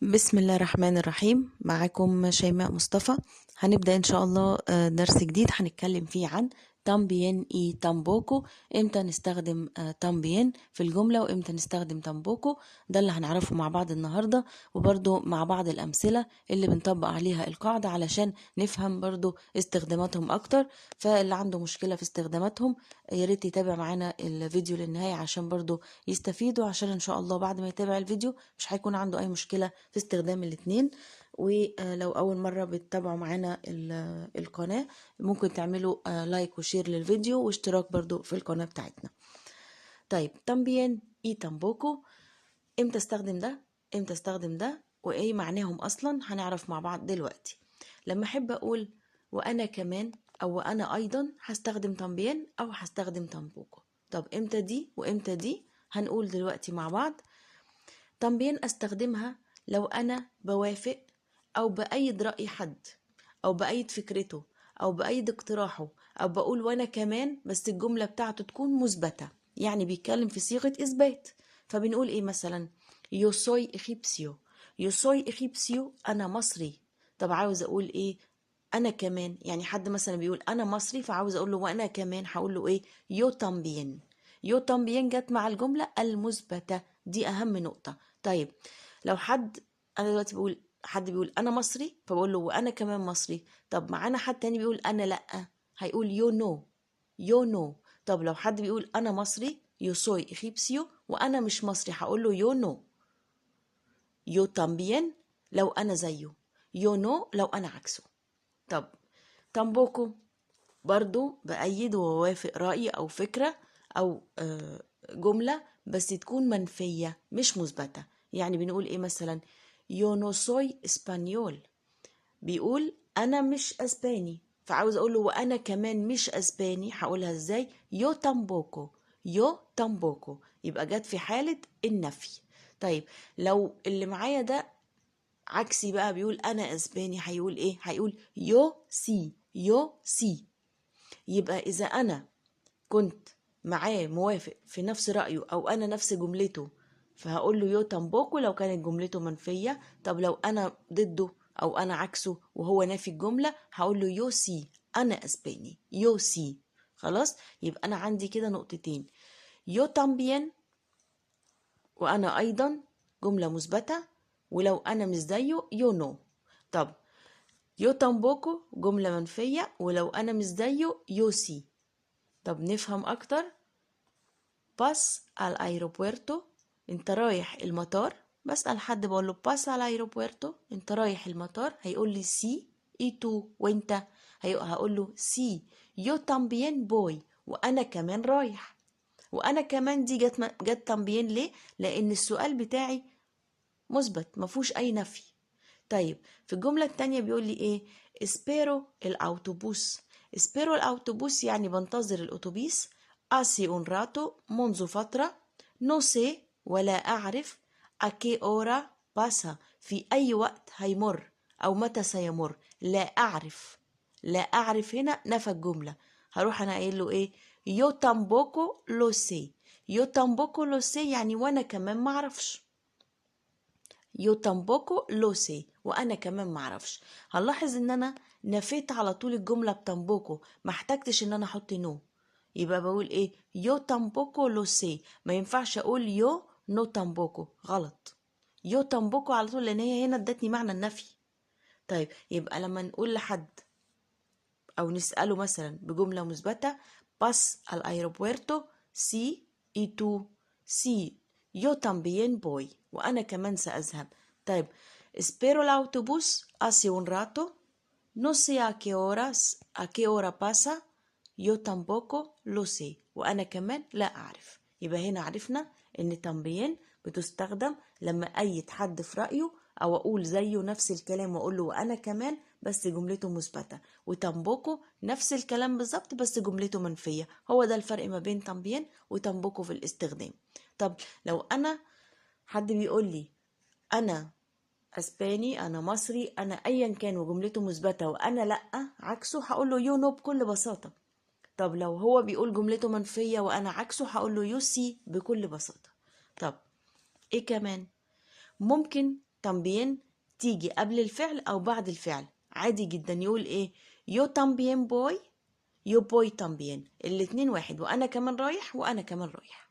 بسم الله الرحمن الرحيم. معاكم شيماء مصطفى. هنبدأ إن شاء الله درس جديد هنتكلم فيه عن تامبيين اي تامبوكو. امتى نستخدم تامبيين في الجملة وامتى نستخدم تامبوكو، ده اللي هنعرفه مع بعض النهاردة، وبرضو مع بعض الأمثلة اللي بنطبق عليها القاعدة علشان نفهم برضو استخداماتهم أكتر. فاللي عنده مشكلة في استخداماتهم ياريت يتابع معانا الفيديو للنهاية عشان برضو يستفيدوا، عشان إن شاء الله بعد ما يتابع الفيديو مش هيكون عنده أي مشكلة في استخدام الاتنين. ولو أول مرة بتتابعوا معانا القناة، ممكن تعملوا لايك وشير للفيديو واشتراك برضو في القناة بتاعتنا. طيب تامبيين اي تامبوكو، امتى استخدم ده امتى استخدم ده وايه معناهم اصلا، هنعرف مع بعض دلوقتي. لما احب اقول وانا كمان او وانا ايضا هستخدم تامبيين او هستخدم تامبوكو. طب امتى دي وامتى دي؟ هنقول دلوقتي مع بعض. تمرين أستخدمها لو أنا بوافق أو بأيد رأي حد أو بأيد فكرته أو بأيد اقتراحه، أو بقول وأنا كمان بس الجملة بتاعته تكون مثبتة، يعني بيتكلم في صيغة إثبات. فبنقول إيه مثلا؟ يو سوي إخيبسيو. يو سوي إخيبسيو، أنا مصري. طب عاوز أقول إيه؟ أنا كمان، يعني حد مثلا بيقول أنا مصري فعاوز أقول له وأنا كمان، هقول له إيه؟ يو تامبين. يو تامبين جت مع الجملة المثبتة، دي أهم نقطة. طيب لو أنا دلوقتي بقول حد بيقول أنا مصري فبقول له وأنا كمان مصري. طب معانا حد تاني بيقول أنا لأ، هيقول يو نو. يو نو. طب لو حد بيقول أنا مصري، يو سوي إخيبسيو، وأنا مش مصري هقول له يو نو. يو تامبين لو أنا زيه، يو نو لو أنا عكسه. طب تامبوكو برضو بأيد ووافق رأي أو فكرة أو جملة بس تكون منفية مش مثبتة. يعني بنقول إيه مثلا؟ يو نو سوي اسبانيول، بيقول أنا مش أسباني، فعاوز أقوله وأنا كمان مش أسباني، هقولها إزاي؟ يو تامبوكو. يو تامبوكو يبقى جت في حالة النفي. طيب لو اللي معايا ده عكسي بقى، بيقول أنا أسباني، هيقول إيه؟ هيقول يو سي. يو سي. يبقى إذا أنا كنت معاه موافق في نفس رأيه أو أنا نفس جملته، فهقول له يو تامبوكو لو كانت جملته منفية. طب لو أنا ضده أو أنا عكسه وهو نافي الجملة، هقول له يو سي، أنا أسباني، يو سي. خلاص، يبقى أنا عندي كده نقطتين: يو تامبين وأنا أيضا جملة مثبتة، ولو أنا مش زيه يو نو. طب يو تامبوكو جملة منفية، ولو أنا مش زيه يو سي. طب نفهم أكتر. باس al aeropuerto، انت رايح المطار. بسأل حد بقول له باس al aeropuerto، انت رايح المطار، هيقول لي سي. اي تو، وانت؟ هقول له سي. يو تامبيين بوي، وانا كمان رايح. وانا كمان دي جت تامبيين ليه؟ لان السؤال بتاعي مثبت مفهوش اي نفي. طيب في الجملة التانية بيقول لي ايه؟ اسبيرو الاوتوبوس. اسبيرو الاوتوبوس يعني بنتظر الاتوبيس. اسي un rato، منذ فترة. نو سي، ولا اعرف. اكي اورا باسا، في اي وقت هيمر او متى سيمر. لا اعرف. لا اعرف هنا نفى الجملة، هروح انا قايل له ايه؟ يو تامبوكو لو سي. يو تامبوكو لو سي يعني وانا كمان معرفش. يو تامبوكو لو سي، وانا كمان معرفش. هنلاحظ ان انا نفيت على طول الجمله بتامبوكو، ما احتجتش ان انا احط نو. يبقى بقول ايه؟ يو تامبوكو لو سي. ما ينفعش اقول يو نو تامبوكو، غلط. يو تامبوكو على طول، لان هي هنا ادتني معنى النفي. طيب يبقى لما نقول لحد او نساله مثلا بجمله مثبته: باس الايروبويرتو سي. اي تو سي. يو تامبيين بوي، وانا كمان ساذهب. طيب espero el autobús hace un rato. No sé a qué hora pasa. Yo tampoco lo sé. وأنا كمان لا أعرف. يبقى هنا عرفنا إن تمرين بتستخدم لما أيد حد في رأيه أو أقول زيه نفس الكلام وأقول له وأنا كمان بس جملته مثبتة. وتامبوكو نفس الكلام بالظبط بس جملته منفية. هو ده الفرق ما بين تمرين وتامبوكو في الاستخدام. طب لو أنا حد بيقول لي أنا اسباني، انا مصري، انا ايا كان وجملته مثبته وانا لا عكسه، هقول له يو نو بكل بساطه. طب لو هو بيقول جملته منفيه وانا عكسه، هقول له يو سي بكل بساطه. طب ايه كمان؟ ممكن también تيجي قبل الفعل أو بعد الفعل عادي جدا. يقول إيه؟ yo también voy yo voy también. الاتنين واحد، وأنا كمان رايح وأنا كمان رايح.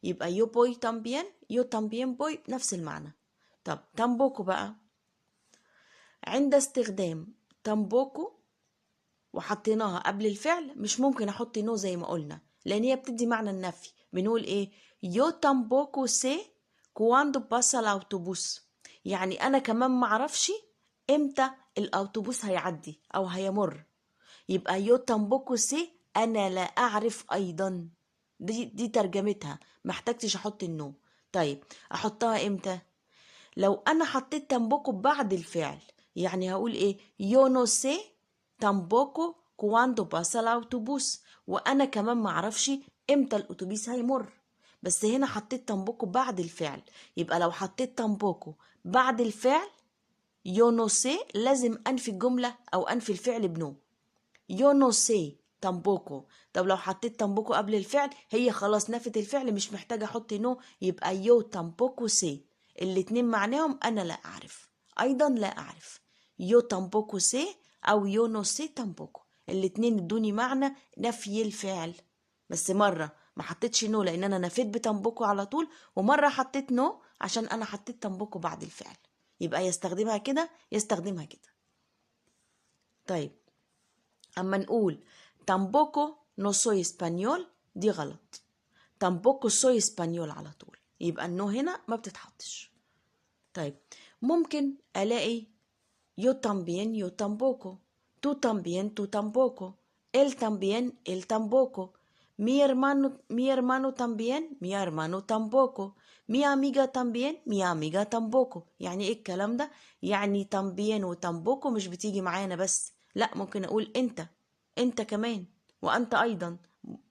يبقى yo voy también yo también voy نفس المعنى. طب tampoco بقى، عند استخدام tampoco وحطيناها قبل الفعل مش ممكن احط نو زي ما قلنا، لان هي بتدي معنى النفي. بنقول ايه؟ yo tampoco sé cuándo pasa el autobús. يعني انا كمان معرفش امتى الاوتوبوس هيعدي او هيمر. يبقى yo tampoco sé انا لا اعرف ايضا. دي ترجمتها، محتاجتش احط النو. طيب احطها امتى؟ لو انا حطيت tampoco بعد الفعل، يعني هقول ايه؟ yo no sé tampoco cuando pasa el autobús. وانا كمان معرفش امتى الاتوبيس هيمر، بس هنا حطيت tampoco بعد الفعل. يبقى لو حطيت tampoco بعد الفعل yo no sé لازم انفي الجملة او انفي الفعل بنو. yo no sé tampoco. طب لو حطيت tampoco قبل الفعل هي خلاص نفت الفعل، مش محتاجة احط نو. يبقى yo tampoco sé. الاتنين معناهم انا لا اعرف ايضا لا اعرف. yo tampoco sé او yo no sé tampoco. الاتنين ادوني معنى نفي الفعل، بس مرة ما حطيتش نو لان انا نفيت بتامبوكو على طول، ومرة حطيت نو عشان انا حطيت تامبوكو بعد الفعل. يبقى يستخدمها كده يستخدمها كده. طيب اما نقول tampoco no soy español دي غلط. tampoco soy español على طول، يبقى النو هنا ما بتتحطش. طيب ممكن الاقي yo también yo tampoco tú también tú tampoco él también él tampoco mi hermano también mi hermano tampoco mi amiga también mi amiga tampoco. يعني ايه الكلام ده؟ يعني también و tampoco مش بتيجي معانا بس، لا ممكن اقول انت كمان وانت ايضا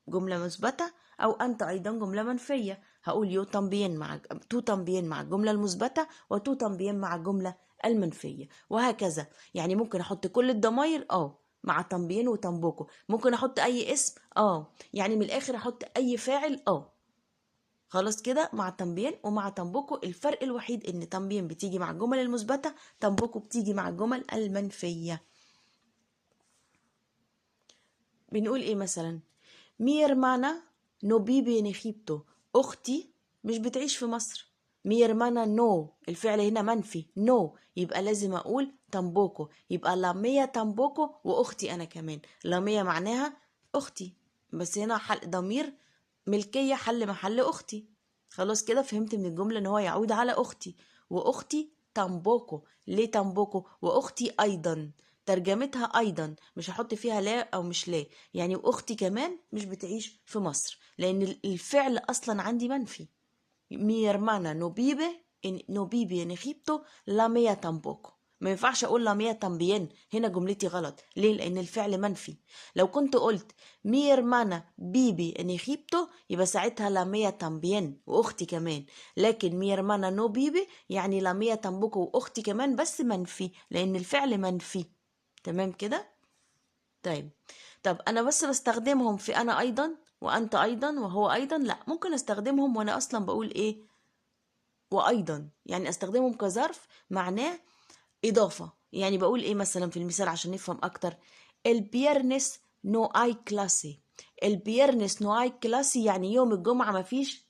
جملة مثبتة، او انت ايضا جملة منفية. هقول يو تامبيين مع تو تامبيين مع الجملة المثبتة وتو تامبيين مع الجملة المنفية، وهكذا. يعني ممكن احط كل الضماير مع تامبيين وتامبوكو. ممكن احط اي اسم يعني من الاخر احط اي فاعل خلاص كده مع تامبيين ومع تامبوكو. الفرق الوحيد ان تامبيين بتيجي مع الجمل المثبتة، تامبوكو بتيجي مع الجمل المنفية. بنقول ايه مثلا؟ mi hermana no vive en Egipto. اختي مش بتعيش في مصر. mi hermana no الفعل هنا منفي no، يبقى لازم اقول tampoco. يبقى la mía tampoco واختي انا كمان. la mía معناها اختي، بس هنا حل ضمير ملكية حل محل اختي. خلاص كده فهمت من الجملة ان هو يعود على اختي. واختي tampoco. ليه tampoco؟ واختي ايضا ترجمتها ايضا، مش هحط فيها لا او مش لا. يعني واختي كمان مش بتعيش في مصر، لان الفعل اصلا عندي منفي. mi hermana no vive en Egipto la mía tampoco. ما ينفعش اقول la mía también، هنا جملتي غلط. ليه؟ لان الفعل منفي. لو كنت قلت mi hermana vive en Egipto يبقى ساعتها la mía también واختي كمان. لكن mi hermana no vive يعني la mía tampoco واختي كمان، بس منفي لان الفعل منفي. تمام كده؟ طب انا بس بستخدمهم في انا ايضا وانت ايضا وهو ايضا؟ لا، ممكن استخدمهم وانا اصلا بقول ايه وايضا. يعني استخدمهم كظرف معناه اضافة. يعني بقول ايه مثلا في المثال عشان نفهم اكتر؟ البيرنس نو اي كلاسي. البيرنس نو اي كلاسي يعني يوم الجمعة مفيش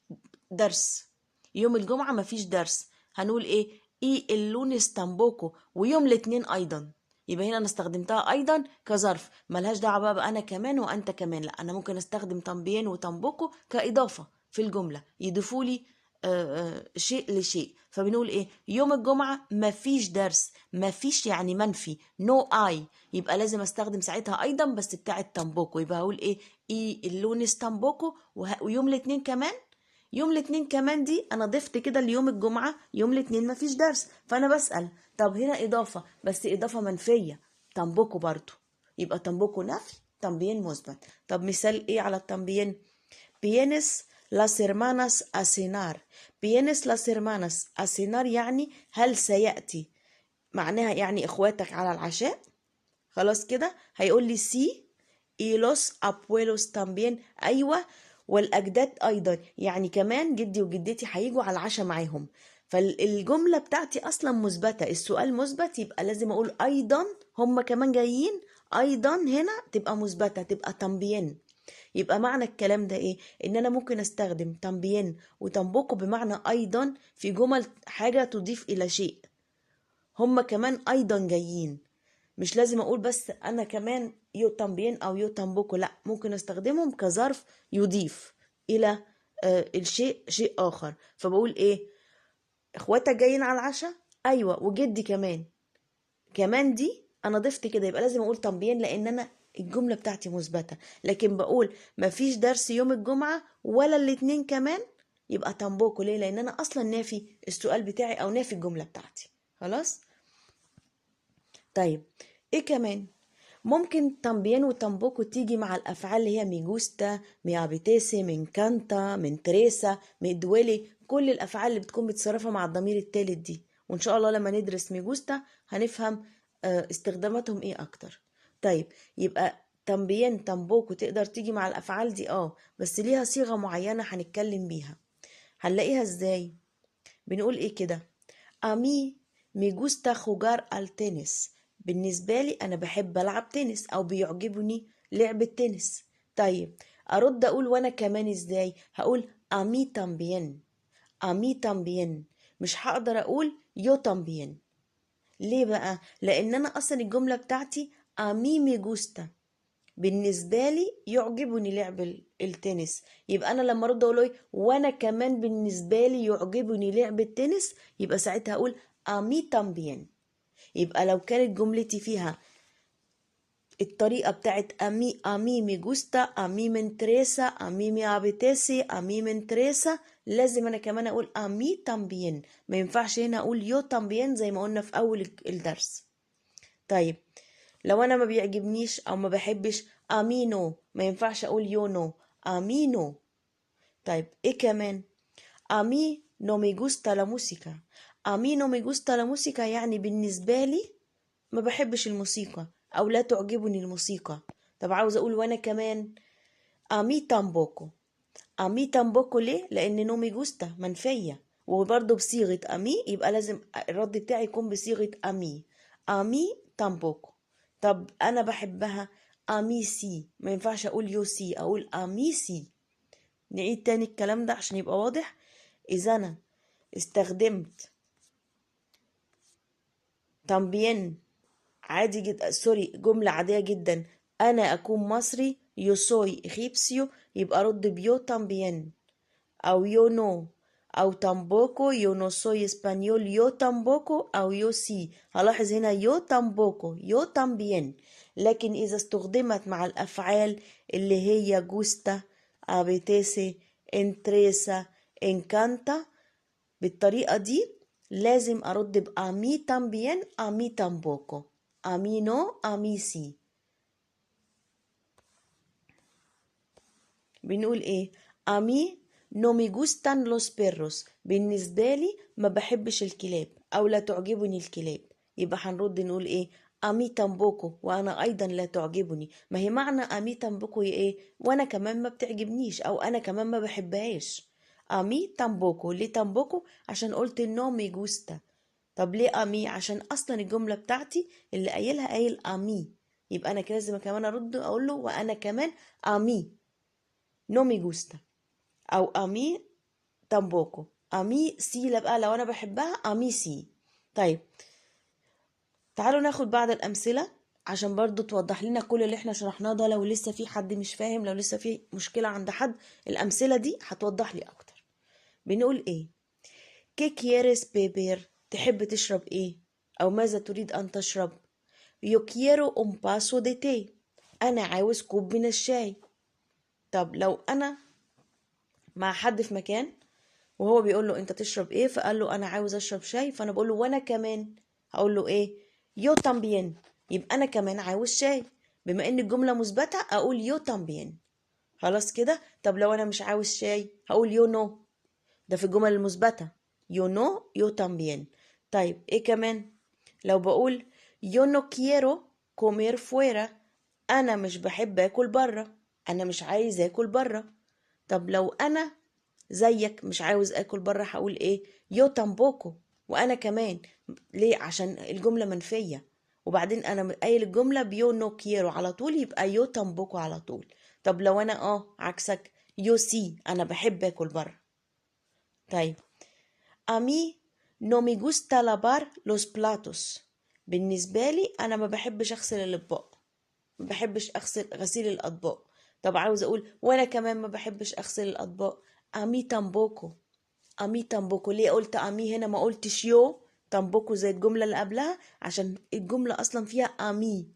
درس. يوم الجمعة مفيش درس. هنقول ايه؟ اي اللونس تامبوكو ويوم الاثنين ايضا. يبقى هنا انا استخدمتها ايضا كظرف، ملهاش دعوه بقى انا كمان وانت كمان. لا، انا ممكن استخدم تامبيين وتامبوكو كاضافه في الجمله، يضيفوا لي شيء لشيء. فبنقول ايه؟ يوم الجمعه مفيش درس. مفيش يعني منفي نو اي، يبقى لازم استخدم ساعتها ايضا بس بتاعه تامبوكو. يبقى هقول ايه؟ اي اللونس تامبوكو ويوم الاثنين كمان. يوم الاثنين كمان دي انا ضفت كده اليوم الجمعه يوم الاثنين مفيش درس، فانا بسأل طب هنا اضافه بس اضافه منفيه تامبوكو برضو. يبقى تامبوكو نفي، تامبين مثبت. طب مثال ايه على التامبين؟ vienes las hermanas a cenar. vienes las hermanas a cenar يعني هل سيأتي، معناها يعني اخواتك على العشاء. خلاص كده هيقول لي سي y los abuelos también. ايوه، والاجداد ايضا، يعني كمان جدي وجدتي هيجوا على العشاء معاهم. فالجملة بتاعتي أصلا مثبتة، السؤال مثبت، يبقى لازم أقول أيضا، هما كمان جايين أيضا، هنا تبقى مثبتة، تبقى تامبين. يبقى معنى الكلام ده إيه؟ إن أنا ممكن أستخدم تامبين وتامبوكو بمعنى أيضا في جمل حاجة تضيف إلى شيء. هما كمان أيضا جايين، مش لازم أقول بس أنا كمان يو تامبين أو يو تامبوكو، لأ، ممكن أستخدمهم كظرف يضيف إلى الشيء شيء آخر. فبقول إيه؟ اخواتك جايين على العشاء، ايوه، وجدي كمان. كمان دي انا ضفت كده، يبقى لازم اقول تنبين لان انا الجمله بتاعتي مثبته. لكن بقول مفيش درس يوم الجمعه ولا الاتنين كمان، يبقى تنبوكو. ليه؟ لان انا اصلا نافي السؤال بتاعي او نافي الجمله بتاعتي. خلاص. طيب ايه كمان؟ ممكن تامبين وتامبوكو تيجي مع الافعال اللي هي ميجوستا، ميابيتيسي، من كانتا، من تريسا، من دويلي، كل الافعال اللي بتكون متصرفه مع الضمير التالت دي. وان شاء الله لما ندرس ميجوستا هنفهم استخداماتهم ايه اكتر. طيب يبقى تامبين تامبوكو تقدر تيجي مع الافعال دي، بس ليها صيغه معينه هنتكلم بيها. هنلاقيها ازاي؟ بنقول ايه كده؟ امي مي جوستا خوجار التنس، بالنسبة لي أنا بحب ألعب تنس أو بيعجبني لعب التنس. طيب أرد أقول وأنا كمان إزاي؟ هقول أمي تامبين، أمي تامبين، مش هقدر أقول يو تامبين. ليه بقى؟ لأن أنا أصلا الجملة بتاعتي أمي مي جوستا، بالنسبة لي يعجبني لعب التنس. يبقى أنا لما أرد أقول إيه؟ وأنا كمان بالنسبة لي يعجبني لعب التنس، يبقى ساعتها أقول أمي تامبين. يبقى لو كانت جملتي فيها الطريقة بتاعت أمي مي جوستا، أمي من تريسا، أمي مي أبيتيسي، أمي من تريسا، لازم أنا كمان أقول أمي تامبين. ما ينفعش هنا أقول يو تامبين زي ما قلنا في أول الدرس. طيب لو أنا ما بيعجبنيش أو ما بحبش أمينو، ما ينفعش أقول يونو، أمينو. طيب إيه كمان؟ أمي نو مي جوستا لا موسيقى، أمي نو مي جوستا لا موسيقى يعني بالنسبة لي ما بحبش الموسيقى او لا تعجبني الموسيقى. طب عاوز اقول وانا كمان امي تامبوكو، امي تامبوكو ليه؟ لان نومي جوستا منفيه وبرضه بصيغه امي، يبقى لازم الرد بتاعي يكون بصيغه امي، امي تامبوكو. طب انا بحبها امي سي، ما ينفعش اقول يو سي، اقول امي سي. نعيد تاني الكلام ده عشان يبقى واضح. اذا انا استخدمت تامبين عادي جدا، سوري، جملة عادية جدا، أنا أكون مصري، يو سوي إخيبسيو، يبقى رد بيو تامبين أو يو نو، أو تامبوكو يو نو سوي إسبانيول يو تامبوكو، أو يو سي. هلاحظ هنا يو تامبوكو يو تامبين. لكن إذا استخدمت مع الأفعال اللي هي جوستا، أبيتيسي، انتريسا، انكانتا، بالطريقة دي لازم أرد بأمي تامبين، أمي تامبوكو، أمي نو، أمي سي. بنقول إيه؟ أمي نو مي جوستان لوس بيروس، بالنسبة لي ما بحبش الكلاب أو لا تعجبني الكلاب. يبقى هنرد نقول إيه؟ أمي تامبوكو، وأنا أيضا لا تعجبني. ما هي معنى أمي تامبوكو إيه؟ وأنا كمان ما بتعجبنيش أو أنا كمان ما بحبهاش. أمي تامبوكو، ليه تامبوكو؟ عشان قلت نو مي جوستا. طب ليه امي؟ عشان اصلا الجمله بتاعتي اللي قايل امي، يبقى انا كده لازم كمان ارد اقول له وانا كمان امي نو مي جوستا، او امي تامبوكو، امي سي. لا بقى لو انا بحبها امي سي. طيب تعالوا ناخد بعض الامثله عشان برضو توضح لنا كل اللي احنا شرحناه ده. لو لسه في حد مش فاهم، لو لسه في مشكله عند حد، الامثله دي هتوضح لي اكتر. بنقول ايه؟ كي كييرس بيبير، تحب تشرب ايه؟ او ماذا تريد ان تشرب؟ يو كييرو un paso de té، انا عاوز كوب من الشاي. طب لو انا مع حد في مكان وهو بيقول له انت تشرب ايه، فقال له انا عاوز اشرب شاي، فانا بقول له وانا كمان، هقول له ايه؟ يو تامبين، يبقى انا كمان عاوز شاي. بما ان الجمله مثبته اقول يو تامبين. خلاص كده. طب لو انا مش عاوز شاي هقول يو نو، ده في الجمل المثبته، يو نو يو تامبين. طيب ايه كمان؟ لو بقول yo no quiero comer fuera، انا مش بحب اكل بره، انا مش عايز اكل بره. طب لو انا زيك مش عاوز اكل بره هقول ايه؟ يو تامبوكو. وانا كمان. ليه؟ عشان الجمله منفيه. وبعدين انا قايل الجمله بيو نو كيرو على طول، يبقى يو تامبوكو على طول. طب لو انا عكسك، يو سي، انا بحب اكل بره. طيب، امي نو مي جوستا لافار لوس بلاتوس. بالنسبه لي انا ما بحبش اغسل الاطباق، ما بحبش غسيل الاطباق. طب عاوز اقول وانا كمان ما بحبش اغسل الاطباق، امي تامبوكو. امي تامبوكو. ليه قلت امي هنا ما قلتش يو تامبوكو زي الجمله اللي قبلها؟ عشان الجمله اصلا فيها امي.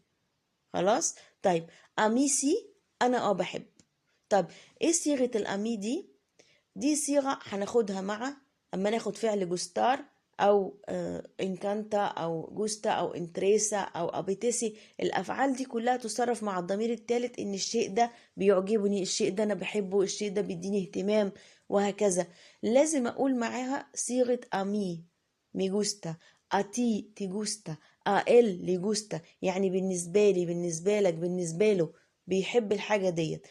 خلاص. طيب، امي سي، انا بحب. طب ايه صيغه الامي دي؟ دي صيغة هناخدها مع اما ناخد فعل جوستار او انكانتا او جوستا او انتريسا او ابيتسي. الافعال دي كلها تصرف مع الضمير الثالث ان الشيء ده بيعجبني، الشيء ده انا بحبه، الشيء ده بيديني اهتمام، وهكذا. لازم اقول معاها صيغة امي مي جوستا، اتي تي جوستا، ال لي جوستا. يعني بالنسبة لي، بالنسبة لك، بالنسبة له، بيحب الحاجة ديت.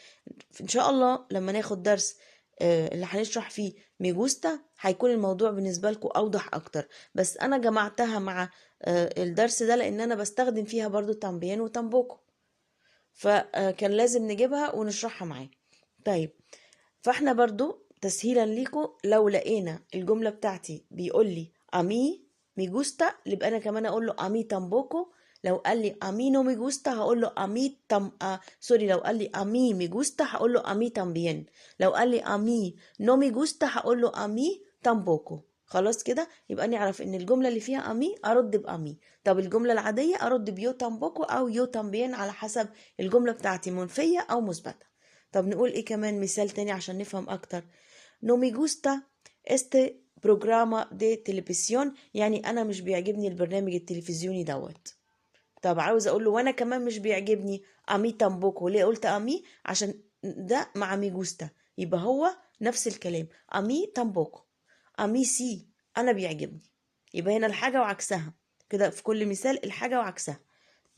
ان شاء الله لما ناخد درس اللي هنشرح فيه ميجوستا هيكون الموضوع بالنسبة لكم أوضح أكتر. بس أنا جمعتها مع الدرس ده لأن أنا بستخدم فيها برضو تامبيان وتامبوكو، فكان لازم نجيبها ونشرحها معاه. طيب، فاحنا برضو تسهيلا ليكم لو لقينا الجملة بتاعتي بيقول لي امي ميجوستا، يبقى انا كمان اقول له امي تامبوكو. لو قال لي امي نو ميجوستا هقول له امي سوري، لو قال لي امي ميجوستا هقول له امي تامبيان. لو قال لي امي نو ميجوستا هقول له امي تامبوكو. خلاص كده يبقى نعرف ان الجملة اللي فيها امي ارد بامي. طب الجملة العادية ارد بيو تامبوكو او يو تامبيان على حسب الجملة بتاعتي منفية او مثبتة. طب نقول ايه كمان مثال تاني عشان نفهم اكتر؟ no me gusta este programa de televisión، يعني انا مش بيعجبني البرنامج التلفزيوني دوت. طب عاوز اقول له وانا كمان مش بيعجبني، امي تامبوكو. ليه قلت امي؟ عشان ده مع مي جوستا، يبقى هو نفس الكلام. امي تامبوكو. امي سي، انا بيعجبني. يبقى هنا الحاجة وعكسها كده في كل مثال، الحاجة وعكسها.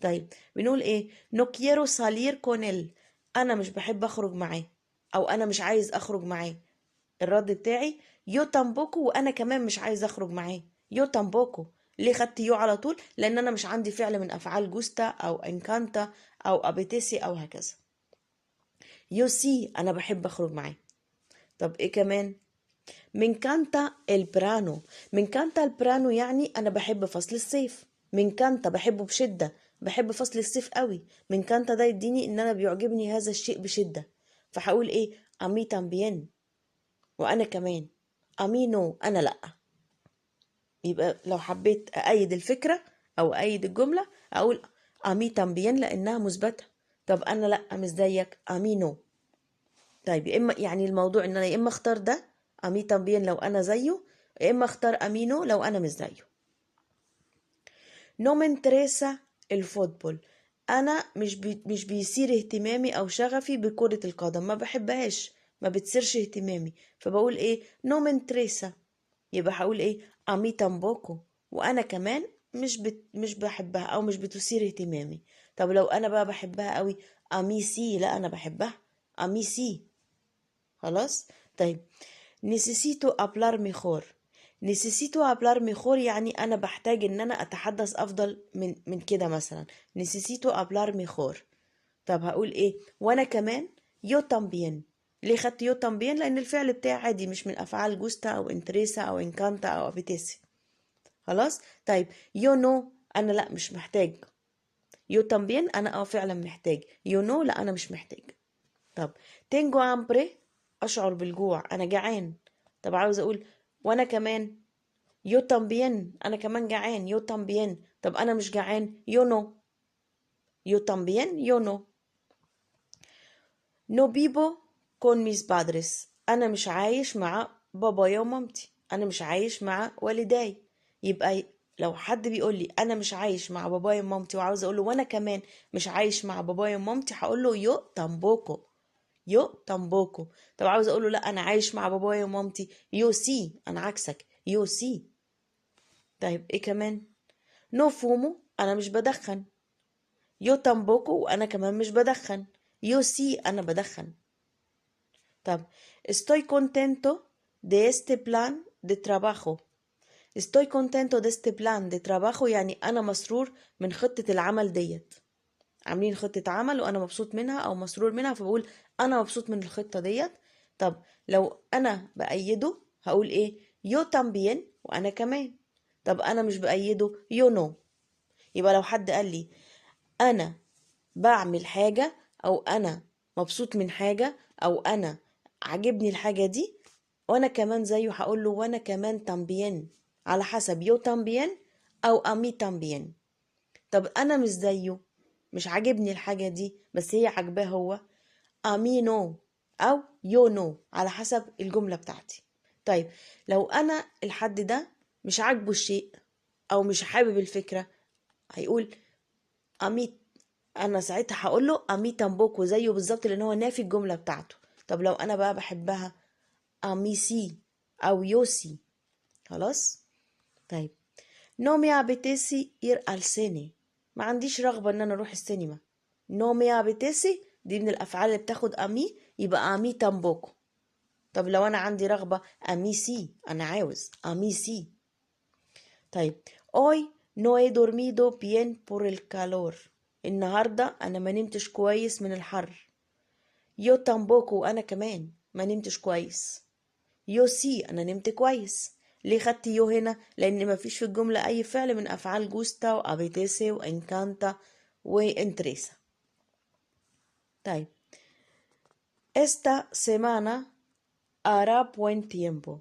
طيب بنقول ايه؟ no quiero salir con él، انا مش بحب اخرج معاه، او انا مش عايز اخرج معاه. الرد بتاعي يو تامبوكو، وانا كمان مش عايز اخرج معاه. يو تامبوكو. ليه خدت يو على طول؟ لان انا مش عندي فعل من افعال جوستا او انكانتا او ابيتيسي او هكذا. يو سي، انا بحب اخرج معاه. طب ايه كمان؟ من كانتا البرانو. من كانتا البرانو يعني انا بحب فصل الصيف. من كانتا بحبه بشدة، بحب فصل الصيف قوي. من كانتا ده يديني ان انا بيعجبني هذا الشيء بشدة. فهقول ايه؟ امي تامبيان، وانا كمان. امي نو، انا لا. يبقى لو حبيت اأيد الفكرة او اأيد الجملة اقول امي تامبيان لانها مثبتة. طب انا لا مش زيك، امي نو. طيب يا اما يعني الموضوع ان انا يا اما اختار ده امي تامبيان لو انا زيه، يا اما اختار امينو لو انا مش زيه. نو من تريسا الفوتبول، انا مش بيثير اهتمامي او شغفي بكرة القدم، ما بحبهاش، ما بتثيرش اهتمامي. فبقول ايه؟ نو من تريسا. يبقى هقول ايه؟ امي تامبوكو، وانا كمان مش بحبها او مش بتثير اهتمامي. طب لو انا بقى بحبها قوي، امي سي، لا انا بحبها، امي سي. خلاص. طيب، necesito hablar mejor. necesito hablar mejor يعني أنا بحتاج إن أنا أتحدث أفضل من كده مثلا. necesito hablar mejor. طب هقول إيه؟ وأنا كمان yo también. ليه خدت yo también؟ لأن الفعل بتاعي عادي مش من أفعال جوستا أو انتريسا أو انكانتا أو أبيتيسي. خلاص. طيب yo no، أنا لأ مش محتاج. yo también أنا فعلا محتاج. yo no، لأ أنا مش محتاج. طب tengo hambre، أشعر بالجوع، أنا جعان. طب عاوز أقول وأنا كمان، يو تامبيان، أنا كمان جعان، يو تامبيان. طب أنا مش جعان، يو نو. يو تامبيان، يو نو. نو بيبو كون ميس بادرس، أنا مش عايش مع بابايا ومامتي، أنا مش عايش مع والداي. يبقى لو حد بيقول لي أنا مش عايش مع بابايا ومامتي وعاوز أقول له وأنا كمان مش عايش مع بابايا ومامتي، هقول له يو تامبوكو. يو تامبوكو. طب عاوز اقول له لا انا عايش مع بابايا ومامتي، يو سي، انا عكسك، يو سي. طيب ايه كمان؟ نو فومو، انا مش بدخن. يو تامبوكو، وانا كمان مش بدخن. يو سي، انا بدخن. طب estoy contento de este plan de trabajo. Estoy contento de este plan de trabajo يعني أنا مسرور من خطة العمل ديت. عاملين خطة عمل وأنا مبسوط منها أو مسرور منها، فبقول أنا مبسوط من الخطة ديت. طب لو أنا بأيده هقول إيه؟ yo también، وأنا كمان. طب أنا مش بأيده yo no. يبقى لو حد قال لي أنا بعمل حاجة أو أنا مبسوط من حاجة أو أنا عجبني الحاجة دي وأنا كمان زيه، هقول له وأنا كمان también، على حسب yo también أو a mí también. طب أنا مش زيه، مش عاجبني الحاجة دي بس هي عاجباه هو، a mí no أو yo no، على حسب الجملة بتاعتي. طيب لو أنا الحد ده مش عاجبه الشيء أو مش حابب الفكرة، هيقول a mí، أنا ساعتها هقول له a mí tampoco زيه بالظبط لأن هو نافي الجملة بتاعته. طب لو أنا بقى بحبها a mí sí أو yo sí. خلاص. طيب no me apetece ir al cine، ما عنديش رغبة ان انا اروح السينما. no me apetece دي من الافعال اللي بتاخد امي، يبقى امي tampoco. طب لو انا عندي رغبة امي سي، انا عاوز امي سي. طيب hoy no he dormido bien por el calor، النهاردة انا ما نمتش كويس من الحر. yo tampoco انا كمان ما نمتش كويس. yo سي انا نمت كويس. ليه خدت يو هنا؟ لان مفيش في الجملة اي فعل من افعال جوستا وابيتيسي وانكانتا وانتريسا. طيب esta semana hará buen tiempo،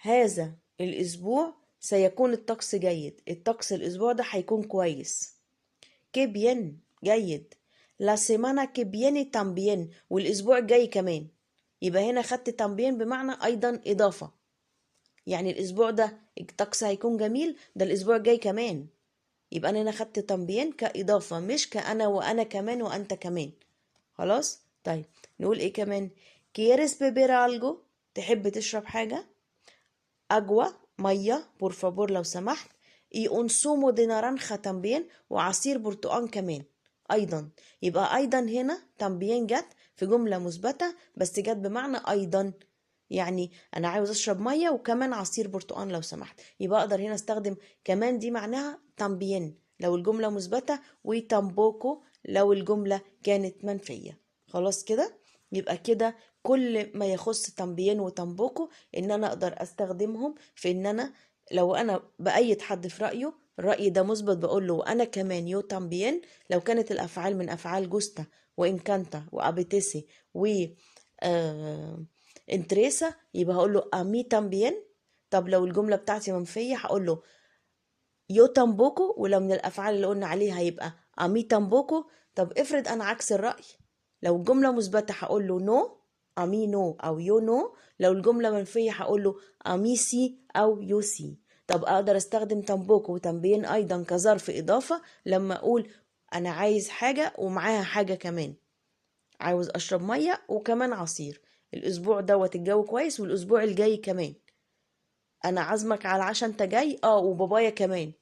هذا الاسبوع سيكون الطقس جيد. الطقس الاسبوع ده هيكون كويس. que bien جيد. la semana que viene también، والاسبوع الجاي كمان. يبقى هنا خدت también بمعنى ايضا اضافة، يعني الاسبوع ده الطقس هيكون جميل، ده الاسبوع الجاي كمان. يبقى انا هنا خدت تنبيين كاضافه مش كانا وانا كمان وانت كمان. خلاص. طيب نقول ايه كمان؟ quieres beber algo، تحب تشرب حاجه. agua ميه por favor لو سمحت. y un zumo de naranja también، وعصير برتقان كمان ايضا. يبقى ايضا هنا تنبيين جت في جمله مثبته بس جت بمعنى ايضا، يعني انا عاوز اشرب ميه وكمان عصير برتقان لو سمحت. يبقى اقدر هنا استخدم كمان دي معناها تامبيين لو الجمله مثبته، وتامبوكو لو الجمله كانت منفيه. خلاص كده. يبقى كده كل ما يخص تامبيين وتامبوكو ان انا اقدر استخدمهم في ان انا لو انا بايد حد في رايه، الراي ده مثبت بقول له انا كمان يو تامبيين. لو كانت الافعال من افعال جوستا وانكانتا وابيتيسي و انتريسا يبقى هقول له امي تامبيين. طب لو الجمله بتاعتي منفيه هقول له يو تامبوكو، ولو من الافعال اللي قلنا عليها هيبقى امي تامبوكو. طب افرض انا عكس الراي، لو الجمله مثبته هقول له نو امي نو او يو نو. لو الجمله منفيه هقول له امي سي او يو سي. طب اقدر استخدم تامبوكو وتامبيين ايضا كظرف اضافه لما اقول انا عايز حاجه ومعاها حاجه كمان، عاوز اشرب ميه وكمان عصير. الاسبوع دوت الجو كويس والاسبوع الجاي كمان. انا عازمك على عشاء انت جاي وبابايا كمان.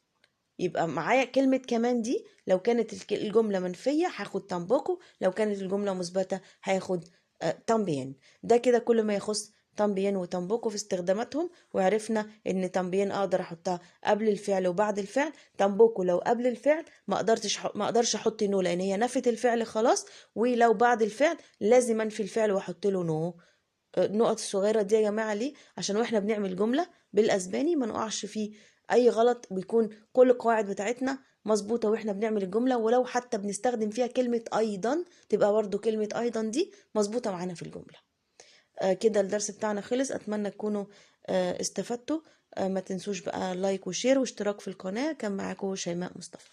يبقى معايا كلمة كمان دي لو كانت الجملة منفية هاخد تامبوكو، لو كانت الجملة مثبتة هاخد تامبيين. ده كده كل ما يخص تامبيين وتامبوكو في استخداماتهم. وعرفنا ان تامبيين اقدر احطها قبل الفعل وبعد الفعل. تامبوكو لو قبل الفعل ما اقدرش احط نو لان هي نفت الفعل خلاص، ولو بعد الفعل لازم انفي الفعل واحط له نو. النقط الصغيرة دي يا جماعة ليه؟ عشان واحنا بنعمل جملة بالاسباني ما نقعش فيه اي غلط، بيكون كل القواعد بتاعتنا مظبوطة واحنا بنعمل الجملة. ولو حتى بنستخدم فيها كلمة ايضا تبقى برضو كلمة ايضا دي مظبوطة معانا في الجملة. كده الدرس بتاعنا خلص. اتمنى تكونوا استفدتوا. ما تنسوش بقى لايك وشير واشتراك في القناة. كان معاكم شيماء مصطفى.